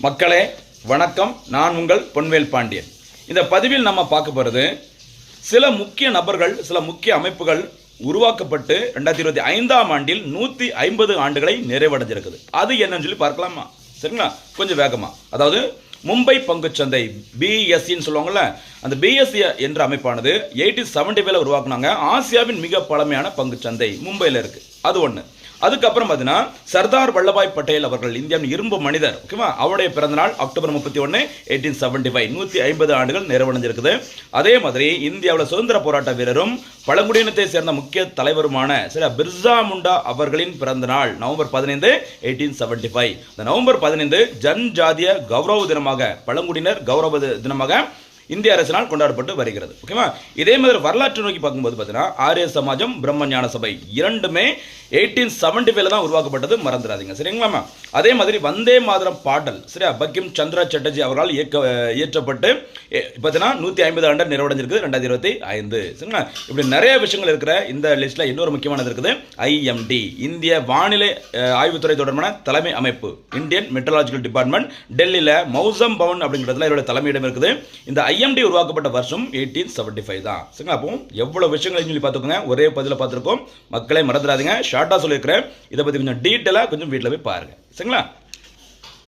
மக்களே வணக்கம். நான் உங்கள் பொன்வேல் பாண்டியன். இந்த பதிவில் நம்ம பார்க்க போகிறது சில முக்கிய நபர்கள், சில முக்கிய அமைப்புகள் உருவாக்கப்பட்டு 2025ஆம் ஆண்டில் 150 ஆண்டுகளை நிறைவடைஞ்சிருக்குது. அது என்னன்னு சொல்லி பார்க்கலாமா? சரிங்களா? கொஞ்சம் வேகமா. அதாவது மும்பை பங்குச்சந்தை பிஎஸ்சின்னு சொல்லுவாங்கல்ல, அந்த பிஎஸ்சி என்ற அமைப்பானது 1875 உருவாக்குனாங்க. ஆசியாவின் மிக பழமையான பங்குச்சந்தை மும்பையில் இருக்கு. அது ஒன்று. அதுக்கப்புறம் பார்த்தீங்கன்னா சர்தார் வல்லபாய் பட்டேல் அவர்கள், இந்தியாவின் இரும்பு மனிதர், ஓகேவா, அவருடைய பிறந்தநாள் அக்டோபர் 31, 1875. 150 ஆண்டுகள் நிறைவடைஞ்சிருக்குது. அதே மாதிரி இந்தியாவில் சுதந்திர போராட்ட வீரரும் பழங்குடியினத்தை சேர்ந்த முக்கிய தலைவருமான பிர்சா முண்டா அவர்களின் பிறந்த நாள் நவம்பர் 15, 1875. இந்த நவம்பர் 15 ஜன்ஜாதிய கௌரவ தினமாக, பழங்குடியினர் கௌரவ தினமாக இந்திய அரசினால் கொண்டாடப்பட்டு வருகிறது. ஓகேவா? இதே மாதிரி வரலாற்று நோக்கி பார்க்கும்போது பார்த்தீங்கன்னா ஆரிய சமாஜம், பிரம்ம ஞான சபை இரண்டுமே 1875 தான் உருவாக்கப்பட்டது, மறந்துடாதீங்க. சரிங்களா? அதே மாதிரி வந்தே மாதரம் பாடல் சரியா பங்கிம் சந்திர சட்டர்ஜி அவரால் இயற்றப்பட்டு பார்த்தீங்கன்னா 150 ஆண்டு நிறைவடைஞ்சிருக்கு 2025. சரிங்களா? இப்படி நிறைய விஷயங்கள் இருக்கிற இந்த லிஸ்ட்ல இன்னொரு முக்கியமானது இருக்குது. ஐஎம்டி, இந்திய வானிலை ஆய்வுத்துறை தொடர்பான தலைமை அமைப்பு, இந்தியன் மெட்ரலாஜிக்கல் டிபார்ட்மெண்ட், டெல்லியில் மௌசம் பவன் அப்படிங்கிறதுல இதோட தலைமையிடம் இருக்குது. இந்த ஐஎம்டி உருவாக்கப்பட்ட வருஷம் 1875 தான். சரிங்களா? அப்போ எவ்வளவு விஷயங்கள் சொல்லி பார்த்துக்கோங்க. ஒரே பதில பார்த்துருக்கோம். மக்களை மறந்துடாதீங்க. ஷார்ட்டாக சொல்லியிருக்கிறேன். இதை பற்றி கொஞ்சம் டீட்டெயிலாக கொஞ்சம் வீட்டில் போய் பாருங்க. சரிங்களா?